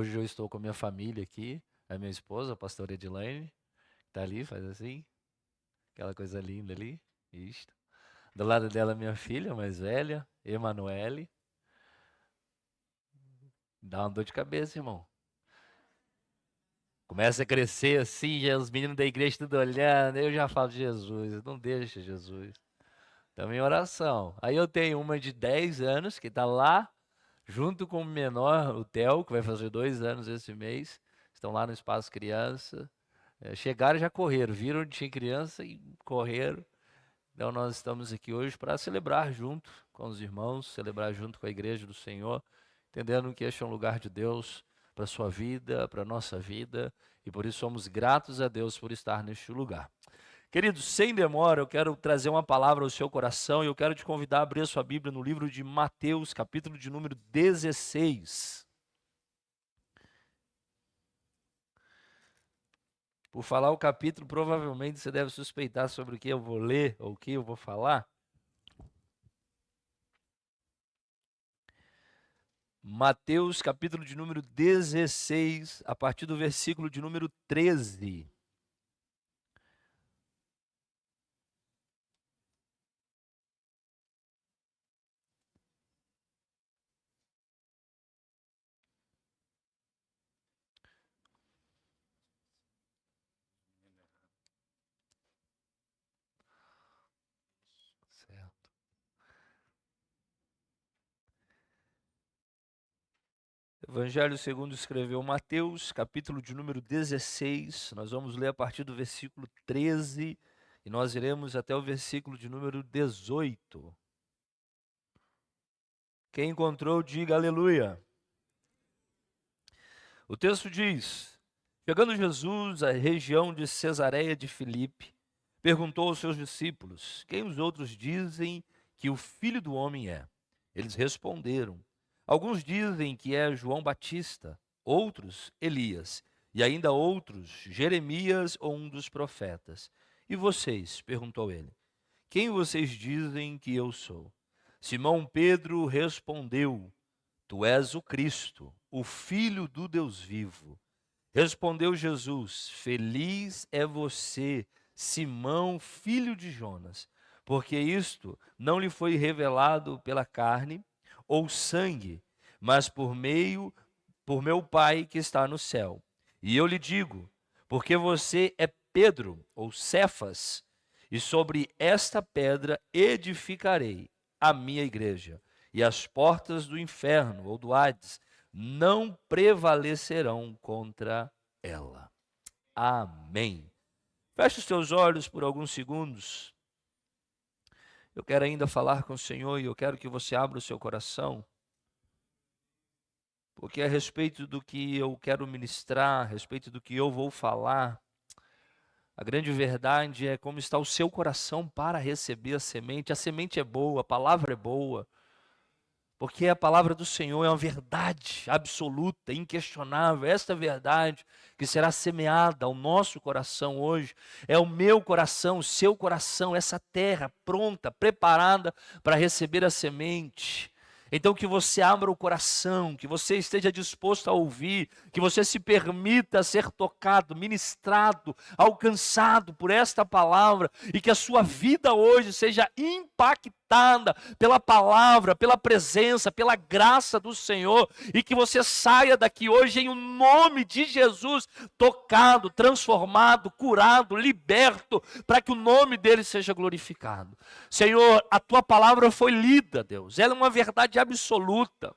Hoje eu estou com a minha família aqui, a minha esposa, a pastora Edilene, está ali, faz assim, aquela coisa linda ali, isto. Do lado dela, minha filha mais velha, Emanuele. Dá uma dor de cabeça, irmão. Começa a crescer assim, já os meninos da igreja tudo olhando, eu já falo, Jesus, não deixa, Jesus. Estamos em oração. Aí eu tenho uma de 10 anos, que está lá, junto com o menor, o Theo, que vai fazer 2 anos esse mês. Estão lá no Espaço Criança. Chegaram e já correram, viram onde tinha criança e correram. Então nós estamos aqui hoje para celebrar junto com os irmãos, celebrar junto com a igreja do Senhor, entendendo que este é um lugar de Deus para a sua vida, para a nossa vida, e por isso somos gratos a Deus por estar neste lugar. Queridos, sem demora, eu quero trazer uma palavra ao seu coração e eu quero te convidar a abrir a sua Bíblia no livro de Mateus, capítulo de número 16. Por falar o capítulo, provavelmente você deve suspeitar sobre o que eu vou ler ou o que eu vou falar. Mateus, capítulo de número 16, a partir do versículo de número 13. Certo. Evangelho segundo escreveu Mateus, capítulo de número 16. Nós vamos ler a partir do versículo 13 e nós iremos até o versículo de número 18. Quem encontrou, diga aleluia. O texto diz: chegando Jesus à região de Cesareia de Filipe, perguntou aos seus discípulos: quem os outros dizem que o Filho do Homem é? Eles responderam: alguns dizem que é João Batista, outros Elias, e ainda outros Jeremias ou um dos profetas. E vocês? Perguntou ele: quem vocês dizem que eu sou? Simão Pedro respondeu: tu és o Cristo, o Filho do Deus vivo. Respondeu Jesus: feliz é você, Simão, filho de Jonas, porque isto não lhe foi revelado pela carne ou sangue, mas por meu Pai que está no céu. E eu lhe digo, porque você é Pedro, ou Cefas, e sobre esta pedra edificarei a minha igreja, e as portas do inferno, ou do Hades, não prevalecerão contra ela. Amém. Feche os teus olhos por alguns segundos. Eu quero ainda falar com o Senhor e eu quero que você abra o seu coração, porque a respeito do que eu quero ministrar, a respeito do que eu vou falar, a grande verdade é como está o seu coração para receber a semente. A semente é boa, a palavra é boa, porque a palavra do Senhor é uma verdade absoluta, inquestionável. Esta verdade que será semeada ao nosso coração hoje é o meu coração, o seu coração, essa terra pronta, preparada para receber a semente. Então que você abra o coração, que você esteja disposto a ouvir, que você se permita ser tocado, ministrado, alcançado por esta palavra e que a sua vida hoje seja impactada pela palavra, pela presença, pela graça do Senhor e que você saia daqui hoje em o nome de Jesus tocado, transformado, curado, liberto, para que o nome dele seja glorificado. Senhor, a tua palavra foi lida, Deus, ela é uma verdade absoluta.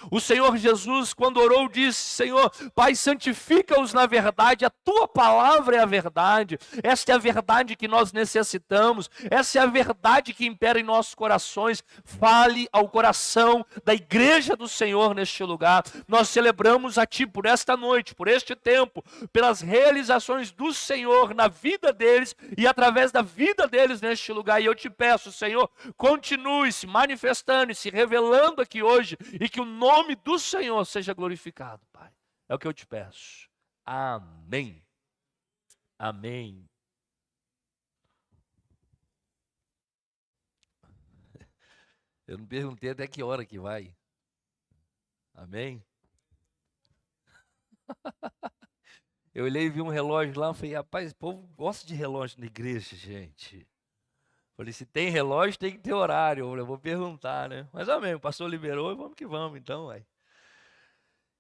O Senhor Jesus, quando orou, disse: Senhor, Pai, santifica-os na verdade, a tua palavra é a verdade. Esta é a verdade que nós necessitamos, essa é a verdade que impera em nossos corações. Fale ao coração da igreja do Senhor neste lugar. Nós celebramos a Ti por esta noite, por este tempo, pelas realizações do Senhor na vida deles e através da vida deles neste lugar. E eu te peço, Senhor, continue se manifestando e se revelando aqui hoje e que o nome do Senhor seja glorificado, Pai. É o que eu te peço. Amém. Amém. Eu não perguntei até que hora que vai. Amém? Eu olhei e vi um relógio lá, falei, rapaz, o povo gosta de relógio na igreja, gente. Falei, se tem relógio, tem que ter horário. Eu vou perguntar, né? Mas amém, o pastor liberou e vamos que vamos, então, ué.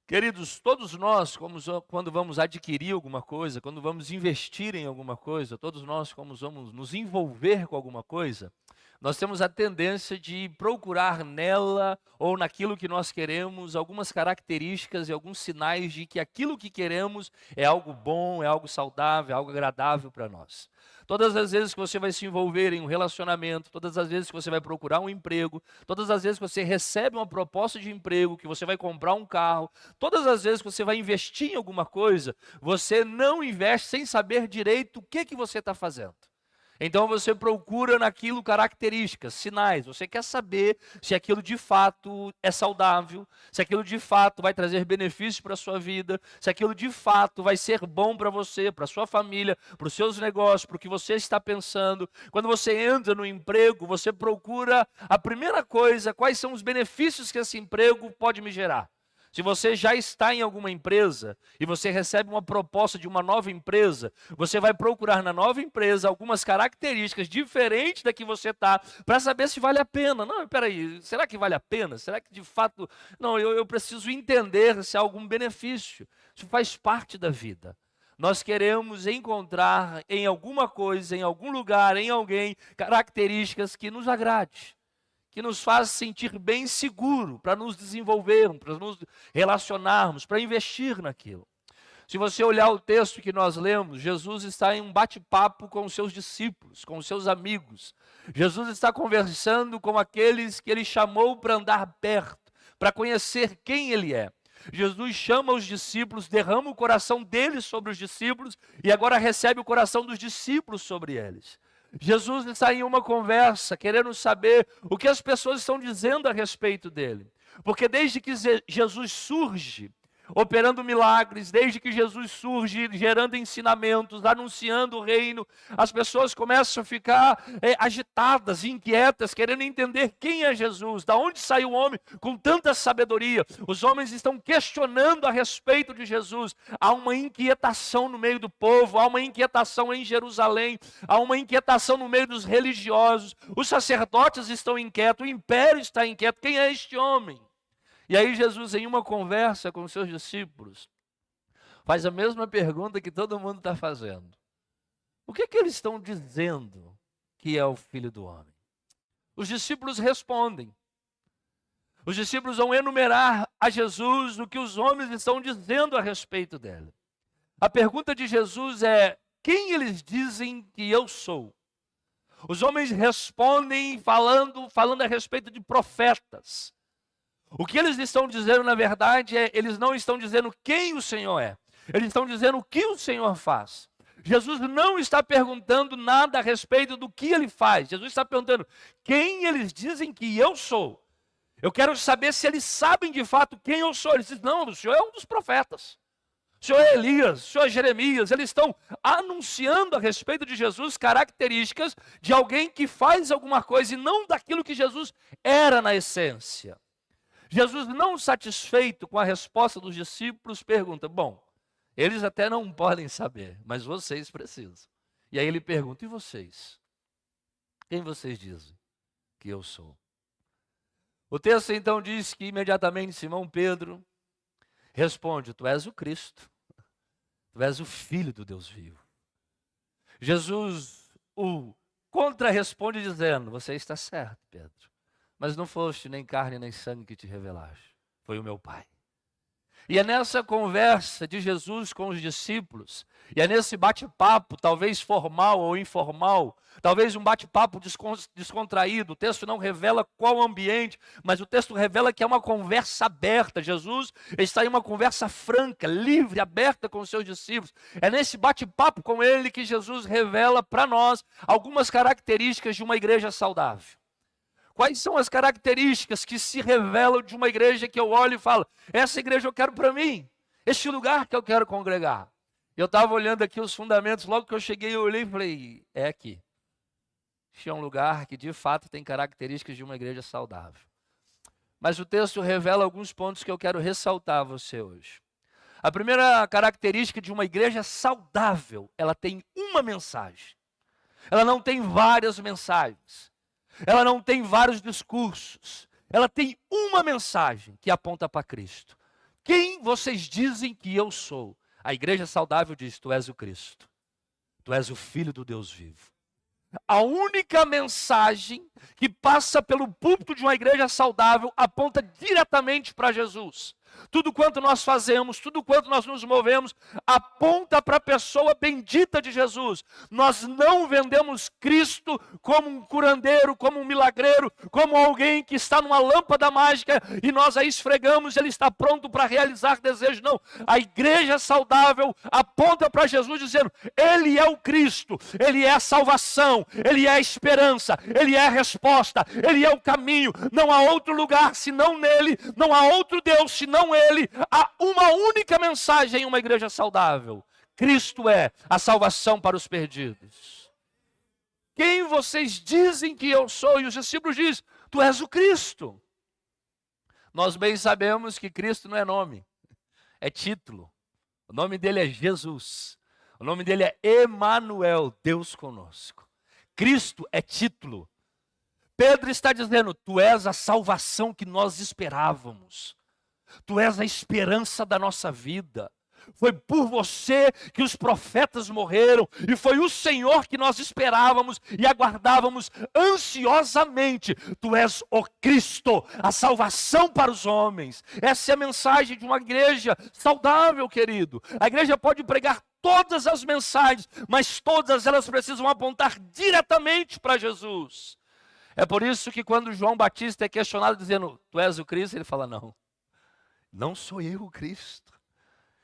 Queridos, todos nós, quando vamos adquirir alguma coisa, quando vamos investir em alguma coisa, todos nós, como vamos nos envolver com alguma coisa, nós temos a tendência de procurar nela ou naquilo que nós queremos algumas características e alguns sinais de que aquilo que queremos é algo bom, é algo saudável, é algo agradável para nós. Todas as vezes que você vai se envolver em um relacionamento, todas as vezes que você vai procurar um emprego, todas as vezes que você recebe uma proposta de emprego, que você vai comprar um carro, todas as vezes que você vai investir em alguma coisa, você não investe sem saber direito o que você está fazendo. Então você procura naquilo características, sinais. Você quer saber se aquilo de fato é saudável, se aquilo de fato vai trazer benefícios para a sua vida, se aquilo de fato vai ser bom para você, para a sua família, para os seus negócios, para o que você está pensando. Quando você entra no emprego, você procura a primeira coisa, quais são os benefícios que esse emprego pode me gerar. Se você já está em alguma empresa e você recebe uma proposta de uma nova empresa, você vai procurar na nova empresa algumas características diferentes da que você está, para saber se vale a pena. Não, peraí, será que vale a pena? Será que de fato... Não, eu preciso entender se há algum benefício. Isso faz parte da vida. Nós queremos encontrar em alguma coisa, em algum lugar, em alguém, características que nos agrade, que nos faz sentir bem seguro para nos desenvolvermos, para nos relacionarmos, para investir naquilo. Se você olhar o texto que nós lemos, Jesus está em um bate-papo com os seus discípulos, com os seus amigos. Jesus está conversando com aqueles que ele chamou para andar perto, para conhecer quem ele é. Jesus chama os discípulos, derrama o coração deles sobre os discípulos e agora recebe o coração dos discípulos sobre eles. Jesus está em uma conversa, querendo saber o que as pessoas estão dizendo a respeito dele. Porque desde que Jesus surge, operando milagres, desde que Jesus surge, gerando ensinamentos, anunciando o reino, as pessoas começam a ficar agitadas, inquietas, querendo entender quem é Jesus, da onde saiu o homem com tanta sabedoria. Os homens estão questionando a respeito de Jesus. Há uma inquietação no meio do povo, há uma inquietação em Jerusalém, há uma inquietação no meio dos religiosos. Os sacerdotes estão inquietos, o império está inquieto. Quem é este homem? E aí Jesus, em uma conversa com os seus discípulos, faz a mesma pergunta que todo mundo está fazendo. O que eles estão dizendo que é o Filho do Homem? Os discípulos respondem. Os discípulos vão enumerar a Jesus o que os homens estão dizendo a respeito dele. A pergunta de Jesus é: quem eles dizem que eu sou? Os homens respondem falando a respeito de profetas. O que eles estão dizendo, na verdade, eles não estão dizendo quem o Senhor é. Eles estão dizendo o que o Senhor faz. Jesus não está perguntando nada a respeito do que ele faz. Jesus está perguntando quem eles dizem que eu sou. Eu quero saber se eles sabem de fato quem eu sou. Eles dizem, não, o Senhor é um dos profetas. O Senhor é Elias, o Senhor é Jeremias. Eles estão anunciando a respeito de Jesus características de alguém que faz alguma coisa e não daquilo que Jesus era na essência. Jesus, não satisfeito com a resposta dos discípulos, pergunta, bom, eles até não podem saber, mas vocês precisam. E aí ele pergunta, e vocês? Quem vocês dizem que eu sou? O texto então diz que imediatamente Simão Pedro responde, tu és o Cristo, tu és o Filho do Deus vivo. Jesus o contra-responde dizendo, você está certo, Pedro. Mas não foste nem carne nem sangue que te revelaste, foi o meu Pai. E é nessa conversa de Jesus com os discípulos, e é nesse bate-papo, talvez formal ou informal, talvez um bate-papo descontraído, o texto não revela qual ambiente, mas o texto revela que é uma conversa aberta. Jesus está em uma conversa franca, livre, aberta com os seus discípulos. É nesse bate-papo com ele que Jesus revela para nós algumas características de uma igreja saudável. Quais são as características que se revelam de uma igreja que eu olho e falo, essa igreja eu quero para mim, este lugar que eu quero congregar? Eu estava olhando aqui os fundamentos, logo que eu cheguei eu olhei e falei, é aqui. Este é um lugar que de fato tem características de uma igreja saudável. Mas o texto revela alguns pontos que eu quero ressaltar a você hoje. A primeira característica de uma igreja saudável, ela tem uma mensagem. Ela não tem várias mensagens. Ela não tem vários discursos. Ela tem uma mensagem que aponta para Cristo. Quem vocês dizem que eu sou? A igreja saudável diz: tu és o Cristo. Tu és o Filho do Deus vivo. A única mensagem que passa pelo púlpito de uma igreja saudável aponta diretamente para Jesus. Tudo quanto nós fazemos, tudo quanto nós nos movemos, aponta para a pessoa bendita de Jesus. Nós não vendemos Cristo como um curandeiro, como um milagreiro, como alguém que está numa lâmpada mágica e nós a esfregamos e ele está pronto para realizar desejos. Não, a igreja saudável aponta para Jesus dizendo: Ele é o Cristo, Ele é a salvação, Ele é a esperança, Ele é a resposta, Ele é o caminho. Não há outro lugar senão nele, não há outro Deus senão Ele. Há uma única mensagem em uma igreja saudável: Cristo é a salvação para os perdidos. Quem vocês dizem que eu sou? E os discípulos dizem: tu és o Cristo. Nós bem sabemos que Cristo não é nome, é título. O nome dele é Jesus. O nome dele é Emanuel, Deus conosco. Cristo é título. Pedro está dizendo: tu és a salvação que nós esperávamos. Tu és a esperança da nossa vida. Foi por você que os profetas morreram, e foi o Senhor que nós esperávamos e aguardávamos ansiosamente. Tu és o Cristo, a salvação para os homens. Essa é a mensagem de uma igreja saudável, querido. A igreja pode pregar todas as mensagens, mas todas elas precisam apontar diretamente para Jesus. É por isso que quando João Batista é questionado dizendo: tu és o Cristo, ele fala: não, não sou eu o Cristo.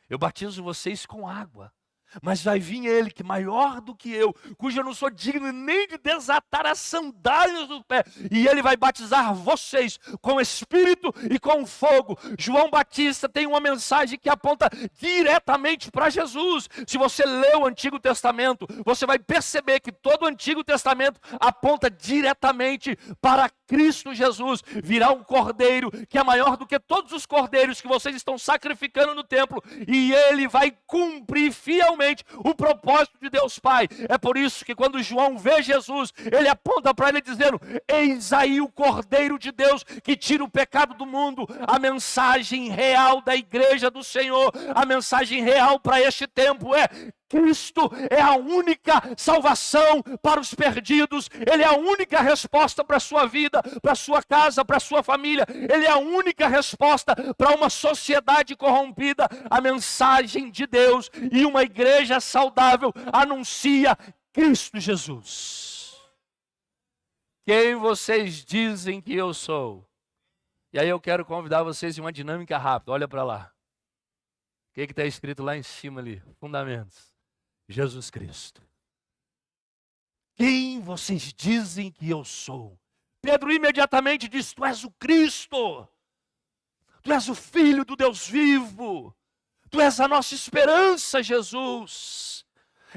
Eu batizo vocês com água, mas vai vir ele que maior do que eu, cujo eu não sou digno nem de desatar as sandálias do pé, e ele vai batizar vocês com Espírito e com fogo. João Batista tem uma mensagem que aponta diretamente para Jesus. Se você lê o Antigo Testamento, você vai perceber que todo o Antigo Testamento aponta diretamente para Cristo Jesus. Virá um cordeiro que é maior do que todos os cordeiros que vocês estão sacrificando no templo, e ele vai cumprir fielmente o propósito de Deus Pai. É por isso que quando João vê Jesus, ele aponta para ele dizendo: eis aí o Cordeiro de Deus que tira o pecado do mundo. A mensagem real da igreja do Senhor, a mensagem real para este tempo é: Cristo é a única salvação para os perdidos. Ele é a única resposta para a sua vida, para a sua casa, para a sua família. Ele é a única resposta para uma sociedade corrompida. A mensagem de Deus e uma igreja saudável anuncia Cristo Jesus. Quem vocês dizem que eu sou? E aí eu quero convidar vocês em uma dinâmica rápida. Olha para lá. O que está escrito lá em cima ali? Fundamentos. Jesus Cristo. Quem vocês dizem que eu sou? Pedro imediatamente diz: tu és o Cristo. Tu és o Filho do Deus vivo. Tu és a nossa esperança, Jesus.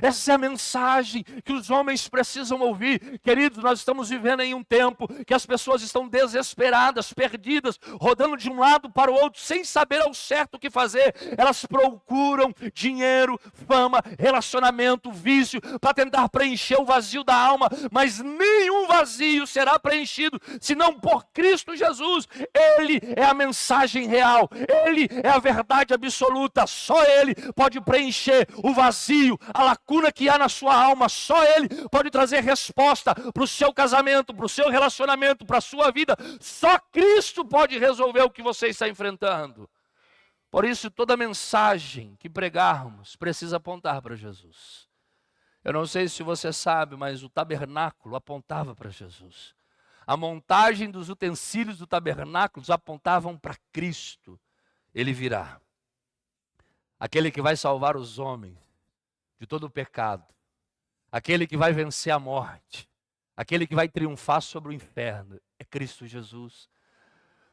Essa é a mensagem que os homens precisam ouvir. Queridos, nós estamos vivendo em um tempo que as pessoas estão desesperadas, perdidas, rodando de um lado para o outro, sem saber ao certo o que fazer. Elas procuram dinheiro, fama, relacionamento, vício, para tentar preencher o vazio da alma, mas nenhum vazio será preenchido, senão por Cristo Jesus. Ele é a mensagem real, Ele é a verdade absoluta. Só Ele pode preencher o vazio, a lacuna que há na sua alma. Só Ele pode trazer resposta para o seu casamento, para o seu relacionamento, para a sua vida. Só Cristo pode resolver o que você está enfrentando. Por isso, toda mensagem que pregarmos precisa apontar para Jesus. Eu não sei se você sabe, mas o tabernáculo apontava para Jesus. A montagem dos utensílios do tabernáculo apontavam para Cristo. Ele virá. Aquele que vai salvar os homens de todo o pecado, aquele que vai vencer a morte, aquele que vai triunfar sobre o inferno, é Cristo Jesus.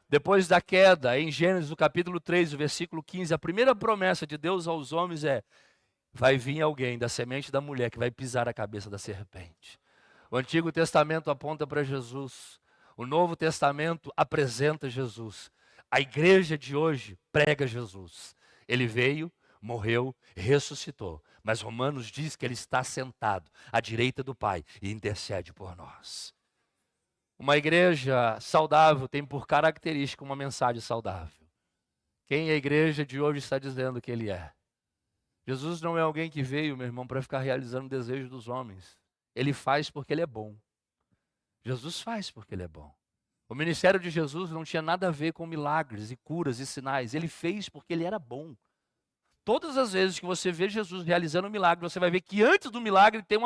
Depois da queda, em Gênesis, no capítulo 3, o versículo 15, a primeira promessa de Deus aos homens é: vai vir alguém da semente da mulher que vai pisar a cabeça da serpente. O Antigo Testamento aponta para Jesus, o Novo Testamento apresenta Jesus. A igreja de hoje prega Jesus. Ele veio, morreu, ressuscitou. Mas Romanos diz que ele está sentado à direita do Pai e intercede por nós. Uma igreja saudável tem por característica uma mensagem saudável. Quem a igreja de hoje está dizendo que ele é? Jesus não é alguém que veio, meu irmão, para ficar realizando o desejo dos homens. Ele faz porque ele é bom. Jesus faz porque ele é bom. O ministério de Jesus não tinha nada a ver com milagres e curas e sinais. Ele fez porque ele era bom. Todas as vezes que você vê Jesus realizando um milagre, você vai ver que antes do milagre tem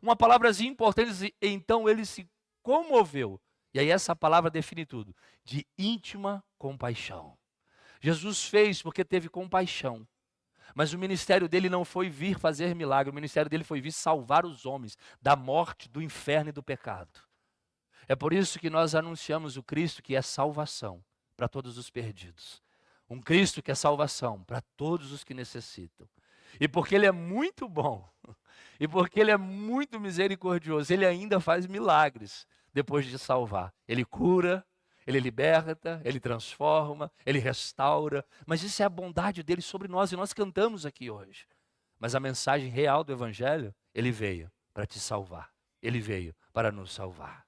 uma palavrazinha importante. Então ele se comoveu. E aí essa palavra define tudo. De íntima compaixão. Jesus fez porque teve compaixão. Mas o ministério dele não foi vir fazer milagre. O ministério dele foi vir salvar os homens da morte, do inferno e do pecado. É por isso que nós anunciamos o Cristo que é salvação para todos os perdidos. Um Cristo que é salvação para todos os que necessitam. E porque ele é muito bom, e porque ele é muito misericordioso, ele ainda faz milagres depois de salvar. Ele cura, ele liberta, ele transforma, ele restaura. Mas isso é a bondade dele sobre nós e nós cantamos aqui hoje. Mas a mensagem real do Evangelho, ele veio para te salvar. Ele veio para nos salvar.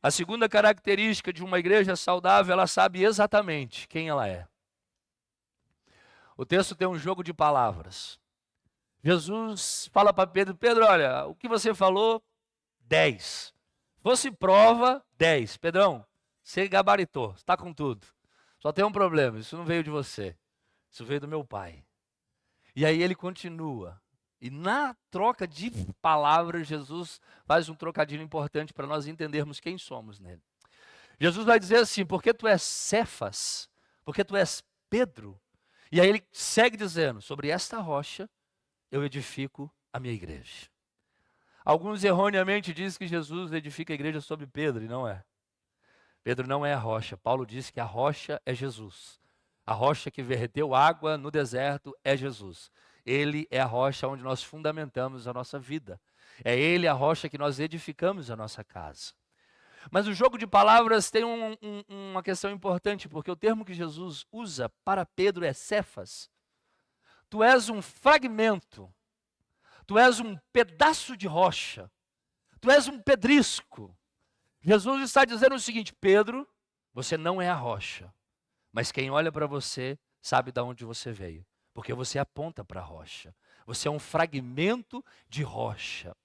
A segunda característica de uma igreja saudável, ela sabe exatamente quem ela é. O texto tem um jogo de palavras. Jesus fala para Pedro, Pedro, olha, o que você falou, 10. Fosse prova, 10. Pedrão, você gabaritou, está com tudo. Só tem um problema, isso não veio de você. Isso veio do meu pai. E aí ele continua. E na troca de palavras, Jesus faz um trocadilho importante para nós entendermos quem somos nele. Jesus vai dizer assim, porque tu és Cefas, porque tu és Pedro. E aí ele segue dizendo, sobre esta rocha eu edifico a minha igreja. Alguns erroneamente dizem que Jesus edifica a igreja sobre Pedro, e não é. Pedro não é a rocha. Paulo diz que a rocha é Jesus. A rocha que verteu água no deserto é Jesus. Ele é a rocha onde nós fundamentamos a nossa vida. É Ele a rocha que nós edificamos a nossa casa. Mas o jogo de palavras tem uma questão importante, porque o termo que Jesus usa para Pedro é Cefas. Tu és um fragmento, tu és um pedaço de rocha, tu és um pedrisco. Jesus está dizendo o seguinte, Pedro, você não é a rocha, mas quem olha para você sabe de onde você veio. Porque você aponta para a rocha. Você é um fragmento de rocha.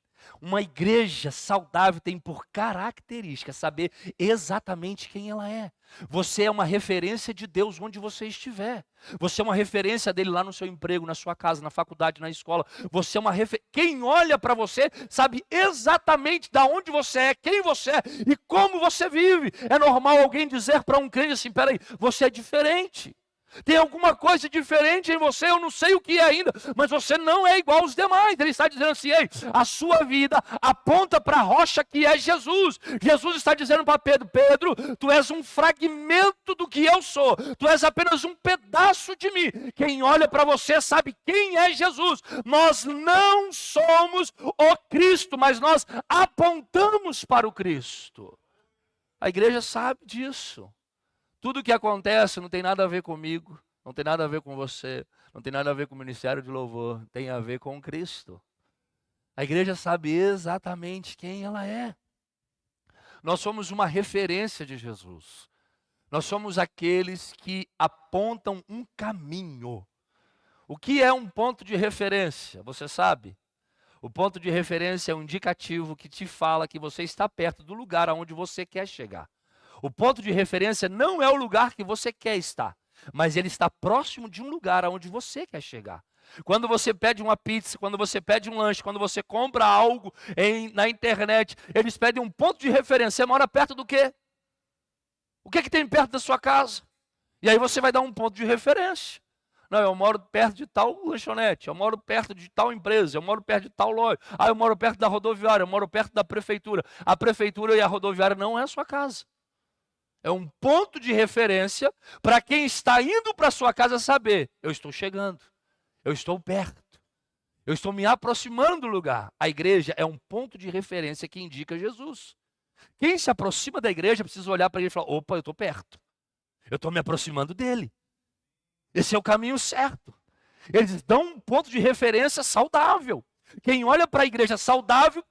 Uma igreja saudável tem por característica saber exatamente quem ela é. Você é uma referência de Deus onde você estiver. Você é uma referência dele lá no seu emprego, na sua casa, na faculdade, na escola. Você é uma Quem olha para você sabe exatamente de onde você é, quem você é e como você vive. É normal alguém dizer para um crente assim, peraí, você é diferente. Tem alguma coisa diferente em você, eu não sei o que é ainda, mas você não é igual aos demais. Ele está dizendo assim, ei, a sua vida aponta para a rocha que é Jesus. Jesus está dizendo para Pedro, Pedro, tu és um fragmento do que eu sou, tu és apenas um pedaço de mim. Quem olha para você sabe quem é Jesus. Nós não somos o Cristo, mas nós apontamos para o Cristo. A igreja sabe disso. Tudo que acontece não tem nada a ver comigo, não tem nada a ver com você, não tem nada a ver com o ministério de louvor, tem a ver com Cristo. A igreja sabe exatamente quem ela é. Nós somos uma referência de Jesus. Nós somos aqueles que apontam um caminho. O que é um ponto de referência? Você sabe? O ponto de referência é um indicativo que te fala que você está perto do lugar aonde você quer chegar. O ponto de referência não é o lugar que você quer estar, mas ele está próximo de um lugar aonde você quer chegar. Quando você pede uma pizza, quando você pede um lanche, quando você compra algo na internet, eles pedem um ponto de referência. Você mora perto do quê? O que tem perto da sua casa? E aí você vai dar um ponto de referência. Não, eu moro perto de tal lanchonete, eu moro perto de tal empresa, eu moro perto de tal loja. Eu moro perto da rodoviária, eu moro perto da prefeitura. A prefeitura e a rodoviária não é a sua casa. É um ponto de referência para quem está indo para a sua casa saber, eu estou chegando, eu estou perto, eu estou me aproximando do lugar. A igreja é um ponto de referência que indica Jesus. Quem se aproxima da igreja precisa olhar para ele e falar, opa, eu estou perto, eu estou me aproximando dele. Esse é o caminho certo. Eles dão um ponto de referência saudável. Quem olha para a igreja saudável,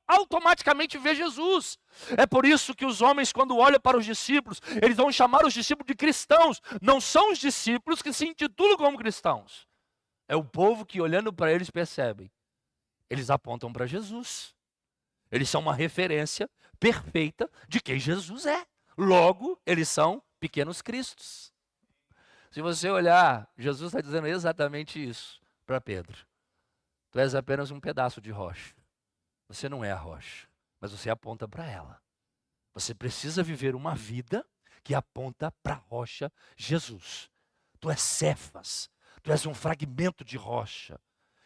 automaticamente vê Jesus. É por isso que os homens, quando olham para os discípulos, eles vão chamar os discípulos de cristãos. Não são os discípulos que se intitulam como cristãos. É o povo que, olhando para eles, percebem. Eles apontam para Jesus. Eles são uma referência perfeita de quem Jesus é. Logo, eles são pequenos cristos. Se você olhar, Jesus está dizendo exatamente isso para Pedro. Tu és apenas um pedaço de rocha. Você não é a rocha, mas você aponta para ela. Você precisa viver uma vida que aponta para a rocha Jesus. Tu és Cefas, tu és um fragmento de rocha.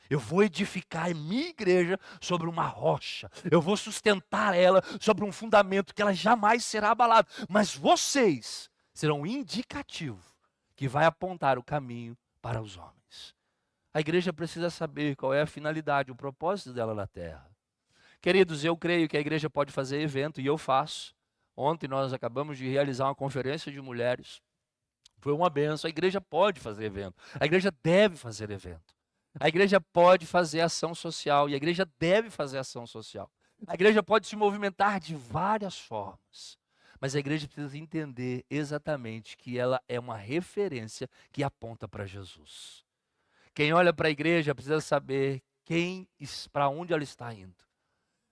Eu vou edificar a minha igreja sobre uma rocha. Eu vou sustentar ela sobre um fundamento que ela jamais será abalada. Mas vocês serão um indicativo que vai apontar o caminho para os homens. A igreja precisa saber qual é a finalidade, o propósito dela na terra. Queridos, eu creio que a igreja pode fazer evento, e eu faço. Ontem nós acabamos de realizar uma conferência de mulheres. Foi uma benção. A igreja pode fazer evento. A igreja deve fazer evento. A igreja pode fazer ação social, e a igreja deve fazer ação social. A igreja pode se movimentar de várias formas. Mas a igreja precisa entender exatamente que ela é uma referência que aponta para Jesus. Quem olha para a igreja precisa saber para onde ela está indo.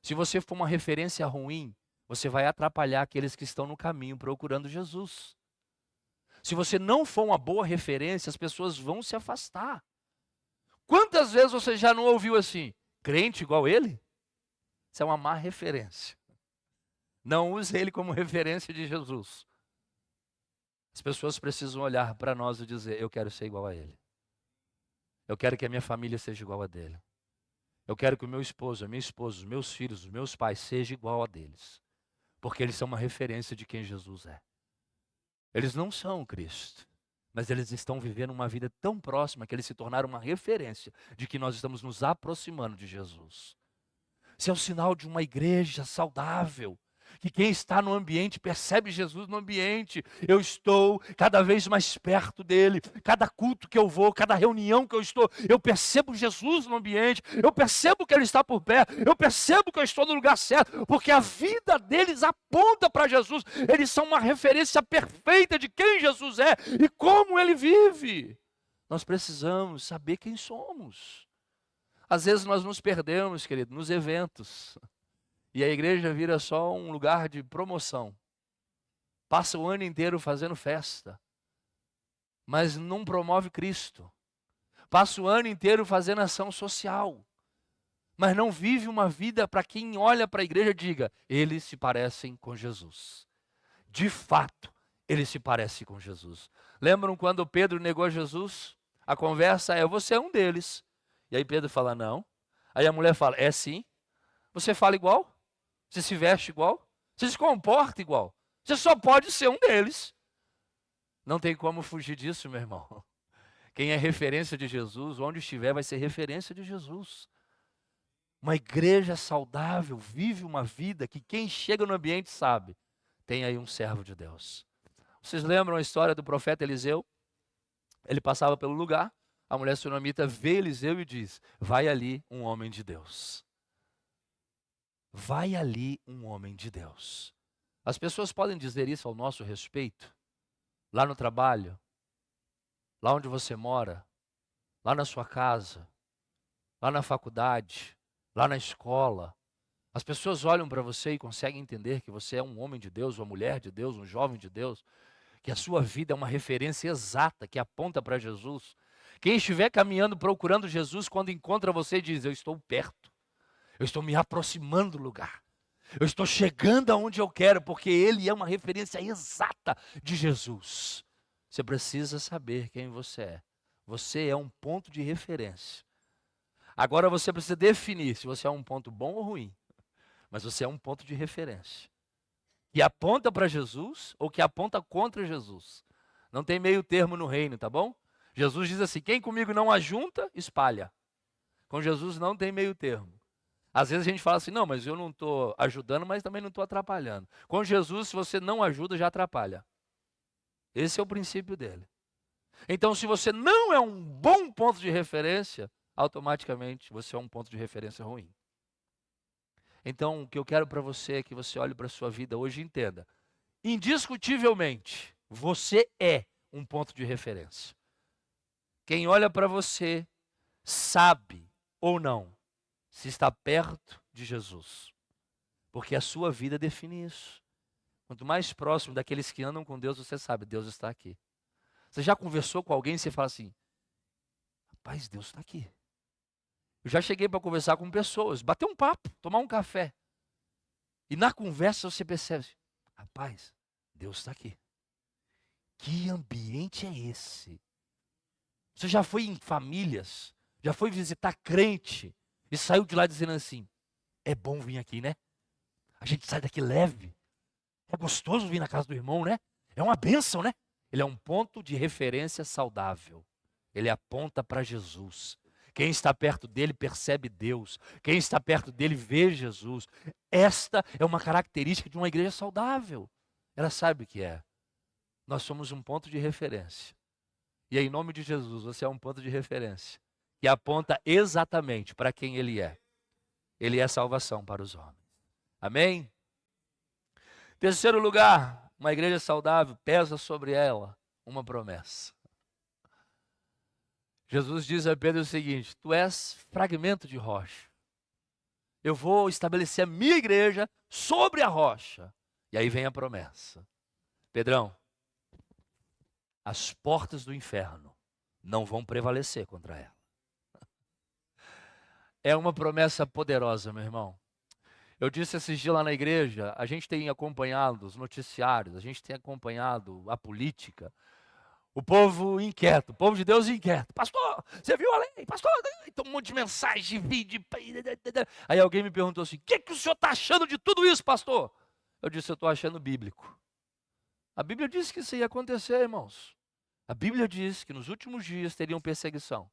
Se você for uma referência ruim, você vai atrapalhar aqueles que estão no caminho procurando Jesus. Se você não for uma boa referência, as pessoas vão se afastar. Quantas vezes você já não ouviu assim, crente igual ele? Isso é uma má referência. Não use ele como referência de Jesus. As pessoas precisam olhar para nós e dizer, eu quero ser igual a ele. Eu quero que a minha família seja igual a dele. Eu quero que o meu esposo, a minha esposa, os meus filhos, os meus pais sejam igual a deles. Porque eles são uma referência de quem Jesus é. Eles não são Cristo, mas eles estão vivendo uma vida tão próxima que eles se tornaram uma referência de que nós estamos nos aproximando de Jesus. Isso é o sinal de uma igreja saudável. Que quem está no ambiente percebe Jesus no ambiente. Eu estou cada vez mais perto dele. Cada culto que eu vou, cada reunião que eu estou, eu percebo Jesus no ambiente. Eu percebo que ele está por perto. Eu percebo que eu estou no lugar certo. Porque a vida deles aponta para Jesus. Eles são uma referência perfeita de quem Jesus é e como ele vive. Nós precisamos saber quem somos. Às vezes nós nos perdemos, querido, nos eventos. E a igreja vira só um lugar de promoção. Passa o ano inteiro fazendo festa, mas não promove Cristo. Passa o ano inteiro fazendo ação social, mas não vive uma vida para quem olha para a igreja e diga, eles se parecem com Jesus. De fato, eles se parecem com Jesus. Lembram quando Pedro negou Jesus? A conversa é, você é um deles. E aí Pedro fala, não. Aí a mulher fala, é sim. Você fala igual? Você se veste igual? Você se comporta igual? Você só pode ser um deles. Não tem como fugir disso, meu irmão. Quem é referência de Jesus, onde estiver, vai ser referência de Jesus. Uma igreja saudável vive uma vida que quem chega no ambiente sabe. Tem aí um servo de Deus. Vocês lembram a história do profeta Eliseu? Ele passava pelo lugar, a mulher sunamita vê Eliseu e diz, vai ali um homem de Deus. Vai ali um homem de Deus. As pessoas podem dizer isso ao nosso respeito? Lá no trabalho, lá onde você mora, lá na sua casa, lá na faculdade, lá na escola. As pessoas olham para você e conseguem entender que você é um homem de Deus, uma mulher de Deus, um jovem de Deus, que a sua vida é uma referência exata, que aponta para Jesus. Quem estiver caminhando procurando Jesus, quando encontra você, diz, eu estou perto. Eu estou me aproximando do lugar. Eu estou chegando aonde eu quero, porque ele é uma referência exata de Jesus. Você precisa saber quem você é. Você é um ponto de referência. Agora você precisa definir se você é um ponto bom ou ruim. Mas você é um ponto de referência. Que aponta para Jesus ou que aponta contra Jesus. Não tem meio termo no reino, tá bom? Jesus diz assim, quem comigo não ajunta, espalha. Com Jesus não tem meio termo. Às vezes a gente fala assim, não, mas eu não estou ajudando, mas também não estou atrapalhando. Com Jesus, se você não ajuda, já atrapalha. Esse é o princípio dele. Então, se você não é um bom ponto de referência, automaticamente você é um ponto de referência ruim. Então, o que eu quero para você é que você olhe para a sua vida hoje e entenda. Indiscutivelmente, você é um ponto de referência. Quem olha para você sabe ou não se está perto de Jesus. Porque a sua vida define isso. Quanto mais próximo daqueles que andam com Deus, você sabe, Deus está aqui. Você já conversou com alguém e você fala assim, rapaz, Deus está aqui. Eu já cheguei para conversar com pessoas, bater um papo, tomar um café. E na conversa você percebe, rapaz, Deus está aqui. Que ambiente é esse? Você já foi em famílias, já foi visitar crente e saiu de lá dizendo assim, é bom vir aqui, né? A gente sai daqui leve. É gostoso vir na casa do irmão, né? É uma bênção, né? Ele é um ponto de referência saudável. Ele aponta para Jesus. Quem está perto dele percebe Deus. Quem está perto dele vê Jesus. Esta é uma característica de uma igreja saudável. Ela sabe o que é. Nós somos um ponto de referência. E em nome de Jesus, você é um ponto de referência. Que aponta exatamente para quem ele é. Ele é salvação para os homens. Amém? Terceiro lugar, uma igreja saudável pesa sobre ela uma promessa. Jesus diz a Pedro o seguinte, tu és fragmento de rocha. Eu vou estabelecer a minha igreja sobre a rocha. E aí vem a promessa. Pedrão, as portas do inferno não vão prevalecer contra ela. É uma promessa poderosa, meu irmão. Eu disse esses dias lá na igreja, a gente tem acompanhado os noticiários, a gente tem acompanhado a política, o povo inquieto, o povo de Deus inquieto. Pastor, você viu a lei? Pastor, então um monte de mensagem, vídeo. Aí alguém me perguntou assim, o que o senhor está achando de tudo isso, pastor? Eu disse, eu estou achando bíblico. A Bíblia diz que isso ia acontecer, irmãos. A Bíblia diz que nos últimos dias teriam perseguição.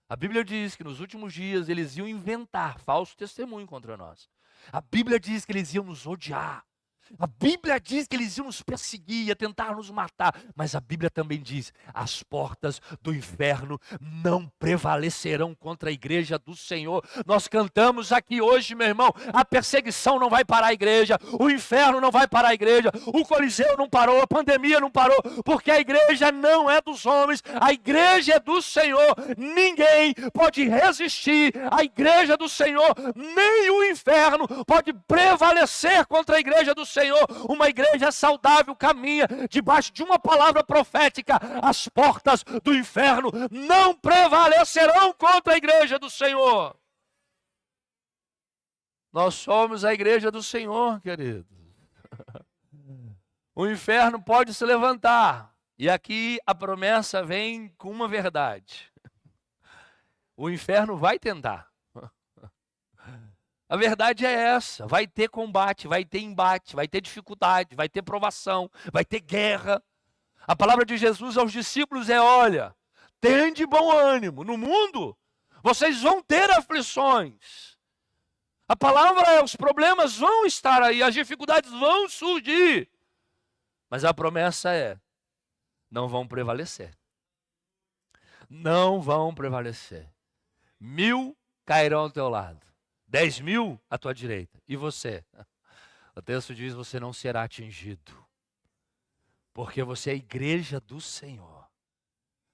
A Bíblia diz que nos últimos dias eles iam inventar falso testemunho contra nós. A Bíblia diz que eles iam nos odiar. A Bíblia diz que eles iam nos perseguir, ia tentar nos matar. Mas a Bíblia também diz, as portas do inferno não prevalecerão contra a igreja do Senhor. Nós cantamos aqui hoje, meu irmão, a perseguição não vai parar a igreja, o inferno não vai parar a igreja, o Coliseu não parou, a pandemia não parou, porque a igreja não é dos homens, a igreja é do Senhor. Ninguém pode resistir à igreja do Senhor, nem o inferno pode prevalecer contra a igreja do Senhor. Uma igreja saudável caminha debaixo de uma palavra profética. As portas do inferno não prevalecerão contra a igreja do Senhor. Nós somos a igreja do Senhor, queridos. O inferno pode se levantar. E aqui a promessa vem com uma verdade. O inferno vai tentar. A verdade é essa, vai ter combate, vai ter embate, vai ter dificuldade, vai ter provação, vai ter guerra. A palavra de Jesus aos discípulos é, olha, tende bom ânimo, no mundo vocês vão ter aflições. A palavra é, os problemas vão estar aí, as dificuldades vão surgir. Mas a promessa é, não vão prevalecer. Não vão prevalecer. 1000 cairão ao teu lado. 10.000 à tua direita. E você? O texto diz, você não será atingido. Porque você é a igreja do Senhor.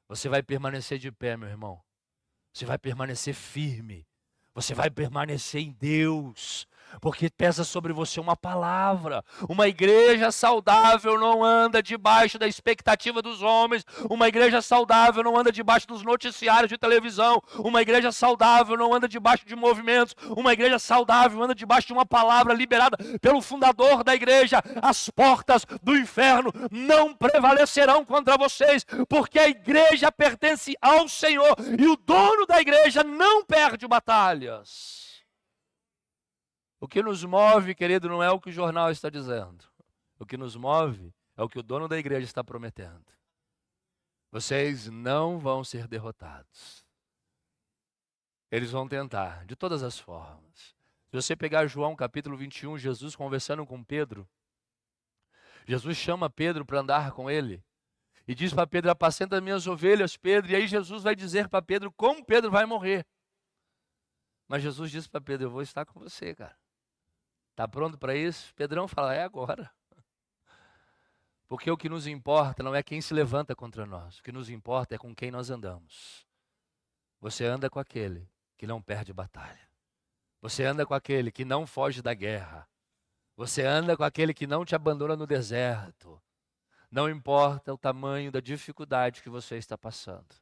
Você vai permanecer de pé, meu irmão. Você vai permanecer firme. Você vai permanecer em Deus. Porque pesa sobre você uma palavra. Uma igreja saudável não anda debaixo da expectativa dos homens. Uma igreja saudável não anda debaixo dos noticiários de televisão. Uma igreja saudável não anda debaixo de movimentos. Uma igreja saudável anda debaixo de uma palavra liberada pelo fundador da igreja. As portas do inferno não prevalecerão contra vocês, porque a igreja pertence ao Senhor e o dono da igreja não perde batalhas. O que nos move, querido, não é o que o jornal está dizendo. O que nos move é o que o dono da igreja está prometendo. Vocês não vão ser derrotados. Eles vão tentar, de todas as formas. Se você pegar João capítulo 21, Jesus conversando com Pedro, Jesus chama Pedro para andar com ele. E diz para Pedro: apacenta as minhas ovelhas, Pedro. E aí Jesus vai dizer para Pedro como Pedro vai morrer. Mas Jesus disse para Pedro: eu vou estar com você, cara. Está pronto para isso? Pedrão fala: é agora. Porque o que nos importa não é quem se levanta contra nós. O que nos importa é com quem nós andamos. Você anda com aquele que não perde batalha. Você anda com aquele que não foge da guerra. Você anda com aquele que não te abandona no deserto. Não importa o tamanho da dificuldade que você está passando.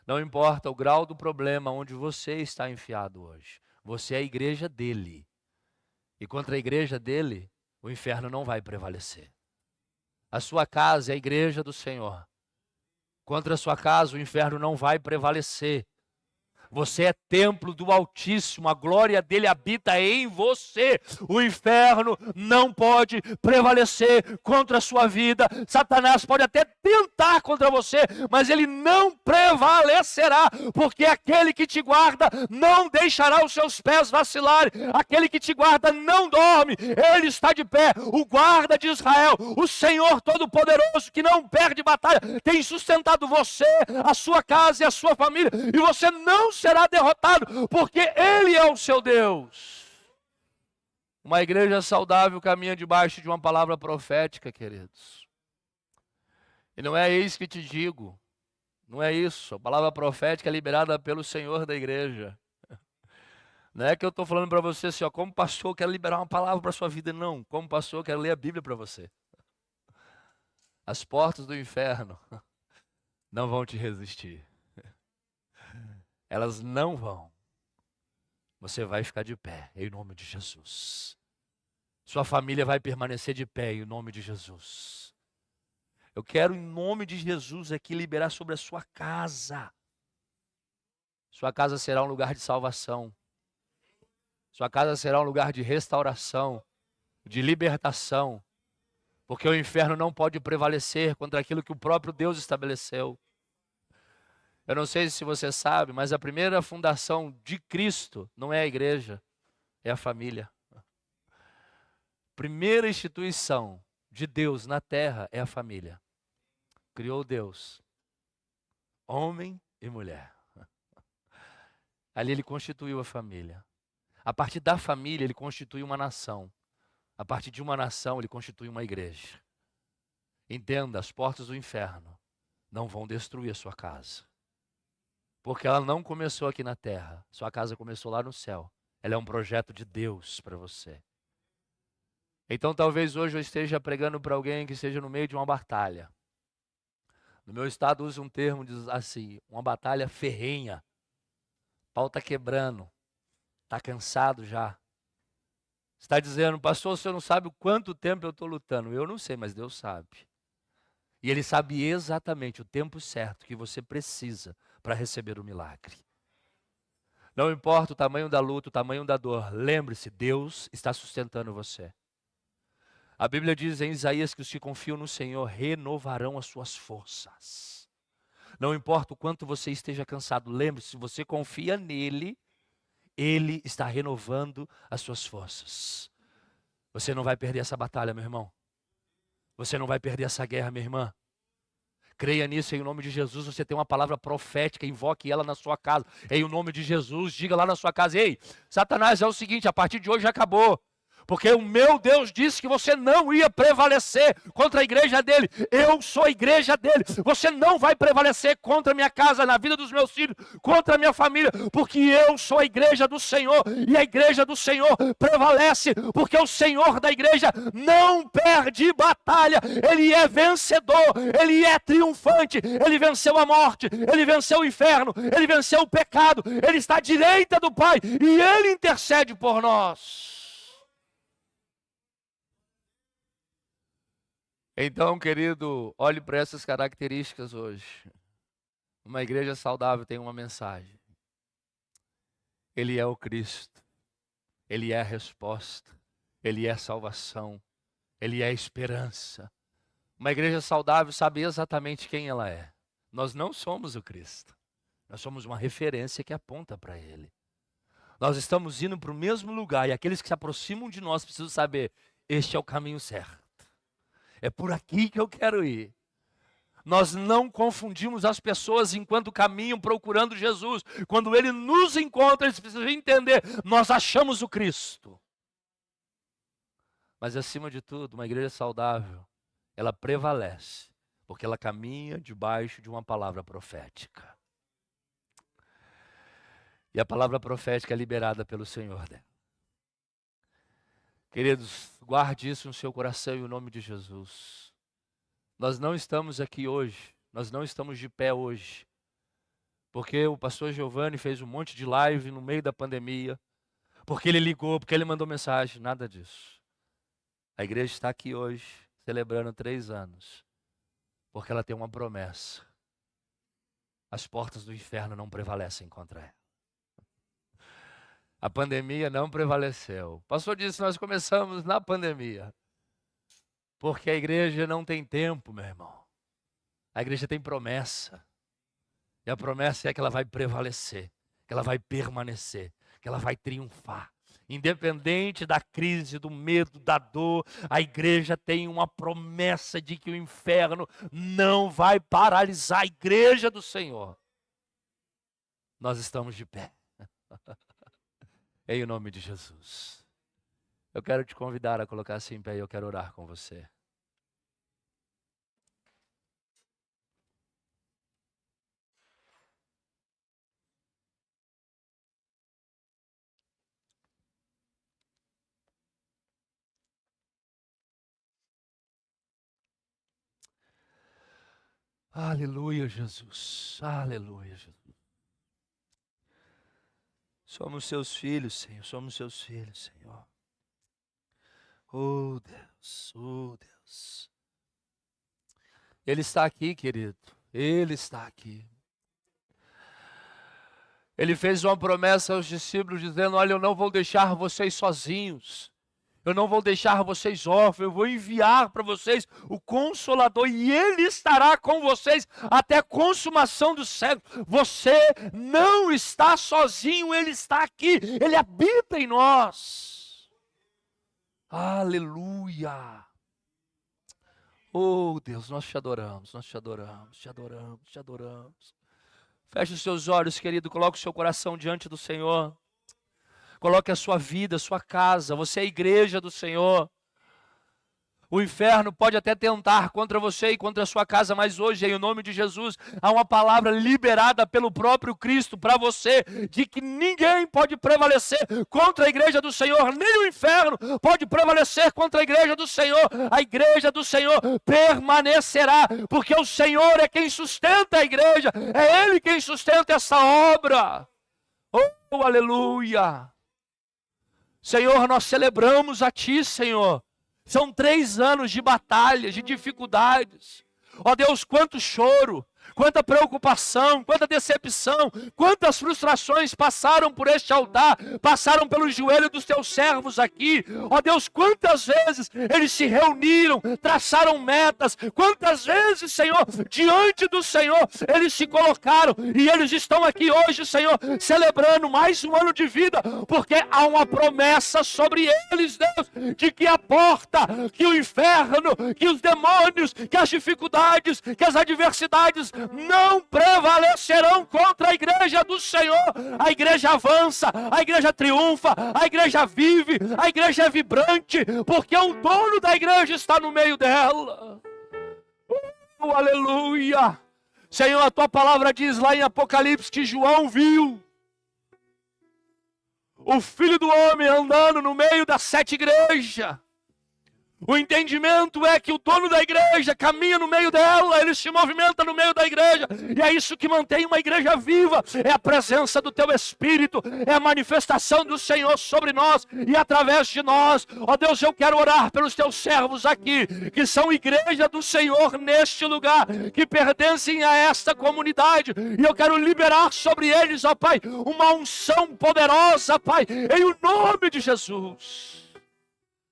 Não importa o grau do problema onde você está enfiado hoje. Você é a igreja dele. E contra a igreja dele, o inferno não vai prevalecer. A sua casa é a igreja do Senhor. Contra a sua casa, o inferno não vai prevalecer. Você é templo do Altíssimo, a glória dele habita em você. O inferno não pode prevalecer contra a sua vida. Satanás pode até tentar contra você, mas ele não prevalecerá, porque aquele que te guarda não deixará os seus pés vacilarem. Aquele que te guarda não dorme, ele está de pé. O guarda de Israel, o Senhor Todo-Poderoso, que não perde batalha, tem sustentado você, a sua casa e a sua família, e você não será derrotado, porque Ele é o seu Deus. Uma igreja saudável caminha debaixo de uma palavra profética, queridos. E não é isso que te digo, não é isso. A palavra profética é liberada pelo Senhor da igreja. Não é que eu estou falando para você assim, ó, como pastor, eu quero liberar uma palavra para a sua vida. Não, como pastor, eu quero ler a Bíblia para você. As portas do inferno não vão te resistir. Elas não vão. Você vai ficar de pé, em nome de Jesus. Sua família vai permanecer de pé, em nome de Jesus. Eu quero, em nome de Jesus, aqui liberar sobre a sua casa. Sua casa será um lugar de salvação. Sua casa será um lugar de restauração, de libertação. Porque o inferno não pode prevalecer contra aquilo que o próprio Deus estabeleceu. Eu não sei se você sabe, mas a primeira fundação de Cristo não é a igreja, é a família. Primeira instituição de Deus na terra é a família. Criou Deus, homem e mulher. Ali ele constituiu a família. A partir da família ele constitui uma nação. A partir de uma nação ele constitui uma igreja. Entenda, as portas do inferno não vão destruir a sua casa. Porque ela não começou aqui na terra. Sua casa começou lá no céu. Ela é um projeto de Deus para você. Então talvez hoje eu esteja pregando para alguém que esteja no meio de uma batalha. No meu estado usa um termo, diz assim, uma batalha ferrenha. O pau está quebrando. Está cansado já. Está dizendo, pastor, o senhor não sabe o quanto tempo eu estou lutando. Eu não sei, mas Deus sabe. E Ele sabe exatamente o tempo certo que você precisa para receber o milagre. Não importa o tamanho da luta, o tamanho da dor, lembre-se, Deus está sustentando você. A Bíblia diz em Isaías que os que confiam no Senhor renovarão as suas forças. Não importa o quanto você esteja cansado, lembre-se, se você confia nele, Ele está renovando as suas forças. Você não vai perder essa batalha, meu irmão. Você não vai perder essa guerra, minha irmã. Creia nisso em nome de Jesus. Você tem uma palavra profética, invoque ela na sua casa. Em nome de Jesus, diga lá na sua casa: ei, Satanás, é o seguinte, a partir de hoje acabou. Porque o meu Deus disse que você não ia prevalecer contra a igreja dele. Eu sou a igreja dele. Você não vai prevalecer contra a minha casa, na vida dos meus filhos, contra a minha família. Porque eu sou a igreja do Senhor. E a igreja do Senhor prevalece. Porque o Senhor da igreja não perde batalha. Ele é vencedor. Ele é triunfante. Ele venceu a morte. Ele venceu o inferno. Ele venceu o pecado. Ele está à direita do Pai. E Ele intercede por nós. Então, querido, olhe para essas características hoje. Uma igreja saudável tem uma mensagem. Ele é o Cristo. Ele é a resposta. Ele é a salvação. Ele é a esperança. Uma igreja saudável sabe exatamente quem ela é. Nós não somos o Cristo. Nós somos uma referência que aponta para Ele. Nós estamos indo para o mesmo lugar e aqueles que se aproximam de nós precisam saber, este é o caminho certo. É por aqui que eu quero ir. Nós não confundimos as pessoas enquanto caminham procurando Jesus. Quando Ele nos encontra, eles precisam entender, nós achamos o Cristo. Mas acima de tudo, uma igreja saudável, ela prevalece, porque ela caminha debaixo de uma palavra profética. E a palavra profética é liberada pelo Senhor dela. Queridos, guarde isso no seu coração em nome de Jesus. Nós não estamos aqui hoje, nós não estamos de pé hoje, porque o pastor Giovanni fez um monte de live no meio da pandemia, porque ele ligou, porque ele mandou mensagem, nada disso. A igreja está aqui hoje, celebrando 3 anos, porque ela tem uma promessa. As portas do inferno não prevalecem contra ela. A pandemia não prevaleceu. O pastor disse, nós começamos na pandemia. Porque a igreja não tem tempo, meu irmão. A igreja tem promessa. E a promessa é que ela vai prevalecer, que ela vai permanecer, que ela vai triunfar. Independente da crise, do medo, da dor, a igreja tem uma promessa de que o inferno não vai paralisar a igreja do Senhor. Nós estamos de pé. Em nome de Jesus. Eu quero te convidar a colocar-se em pé e eu quero orar com você. Aleluia, Jesus. Aleluia, Jesus. Somos seus filhos, Senhor. Somos seus filhos, Senhor. Oh, Deus. Oh, Deus. Ele está aqui, querido. Ele está aqui. Ele fez uma promessa aos discípulos dizendo, olha, eu não vou deixar vocês sozinhos. Eu não vou deixar vocês órfãos, eu vou enviar para vocês o Consolador e Ele estará com vocês até a consumação do século. Você não está sozinho, Ele está aqui, Ele habita em nós. Aleluia. Oh Deus, nós te adoramos, nós te adoramos, te adoramos, te adoramos. Feche os seus olhos, querido, coloque o seu coração diante do Senhor. Coloque a sua vida, a sua casa, você é a igreja do Senhor. O inferno pode até tentar contra você e contra a sua casa, mas hoje, em nome de Jesus, há uma palavra liberada pelo próprio Cristo para você, de que ninguém pode prevalecer contra a igreja do Senhor, nem o inferno pode prevalecer contra a igreja do Senhor. A igreja do Senhor permanecerá, porque o Senhor é quem sustenta a igreja, é Ele quem sustenta essa obra. Oh, aleluia! Senhor, nós celebramos a Ti, Senhor. São 3 anos de batalhas, de dificuldades. Ó Deus, quanto choro, quanta preocupação, quanta decepção, quantas frustrações passaram por este altar, passaram pelo joelho dos teus servos aqui. Ó Deus, quantas vezes eles se reuniram, traçaram metas, quantas vezes, Senhor, diante do Senhor, eles se colocaram e eles estão aqui hoje, Senhor, celebrando mais um ano de vida, porque há uma promessa sobre eles, Deus, de que a porta, que o inferno, que os demônios, que as dificuldades, que as adversidades não prevalecerão contra a igreja do Senhor. A igreja avança, a igreja triunfa, a igreja vive, a igreja é vibrante, porque o dono da igreja está no meio dela. Aleluia! Senhor, a tua palavra diz lá em Apocalipse que João viu o Filho do Homem andando no meio das 7 igrejas. O entendimento é que o dono da igreja caminha no meio dela, ele se movimenta no meio da igreja, e é isso que mantém uma igreja viva, é a presença do teu Espírito, é a manifestação do Senhor sobre nós e através de nós. Ó Deus, eu quero orar pelos teus servos aqui, que são igreja do Senhor neste lugar, que pertencem a esta comunidade, e eu quero liberar sobre eles, ó Pai, uma unção poderosa, Pai, em o nome de Jesus.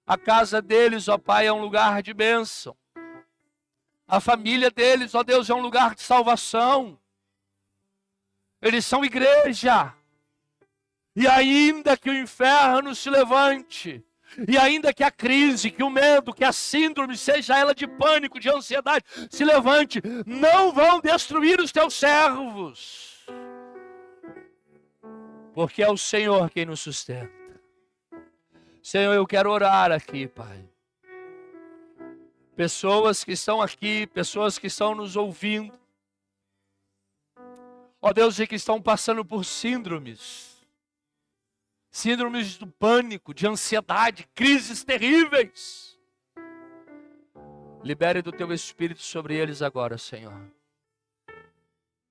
A casa deles, ó Pai, é um lugar de bênção. A família deles, ó Deus, é um lugar de salvação. Eles são igreja. E ainda que o inferno se levante, E ainda que a crise, que o medo, que a síndrome, seja ela de pânico, de ansiedade, se levante, não vão destruir os teus servos. Porque é o Senhor quem nos sustenta. Senhor, eu quero orar aqui, Pai. Pessoas que estão aqui, pessoas que estão nos ouvindo. Ó Deus, e que estão passando por síndromes. Síndromes do pânico, de ansiedade, crises terríveis. Libere do teu Espírito sobre eles agora, Senhor.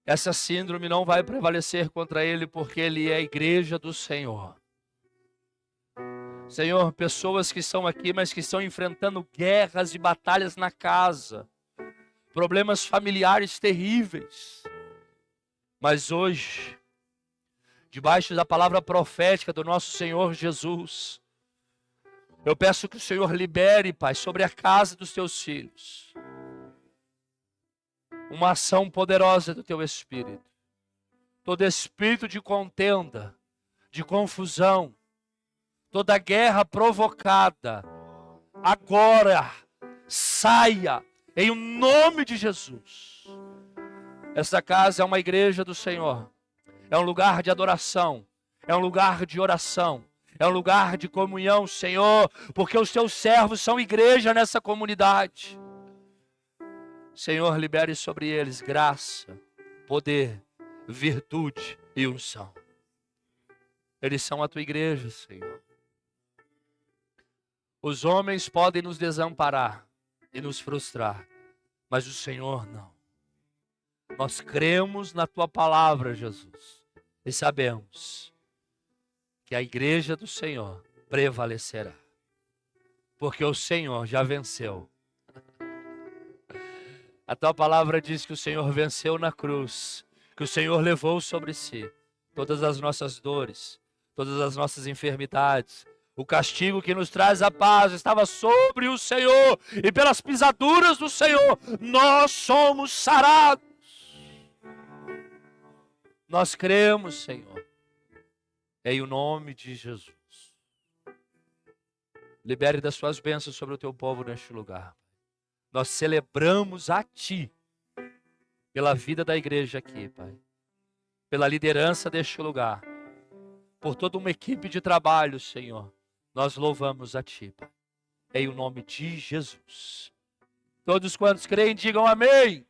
Essa síndrome não vai prevalecer contra ele, porque ele é a igreja do Senhor. Senhor, pessoas que estão aqui, mas que estão enfrentando guerras e batalhas na casa, problemas familiares terríveis. Mas hoje, debaixo da palavra profética do nosso Senhor Jesus, eu peço que o Senhor libere, Pai, sobre a casa dos teus filhos, uma ação poderosa do teu Espírito. Todo espírito de contenda, de confusão, toda guerra provocada, agora saia em nome de Jesus. Essa casa é uma igreja do Senhor, é um lugar de adoração, é um lugar de oração, é um lugar de comunhão, Senhor, porque os teus servos são igreja nessa comunidade. Senhor, libere sobre eles graça, poder, virtude e unção. Eles são a tua igreja, Senhor. Os homens podem nos desamparar e nos frustrar, mas o Senhor não. Nós cremos na tua palavra, Jesus, e sabemos que a igreja do Senhor prevalecerá, porque o Senhor já venceu. A tua palavra diz que o Senhor venceu na cruz, que o Senhor levou sobre si todas as nossas dores, todas as nossas enfermidades. O castigo que nos traz a paz estava sobre o Senhor, e pelas pisaduras do Senhor nós somos sarados. Nós cremos, Senhor, em o nome de Jesus. Libere das suas bênçãos sobre o teu povo neste lugar. Nós celebramos a Ti, pela vida da igreja aqui, Pai, pela liderança deste lugar, por toda uma equipe de trabalho, Senhor. Nós louvamos a Ti, Pai, em o nome de Jesus. Todos quantos creem, digam amém.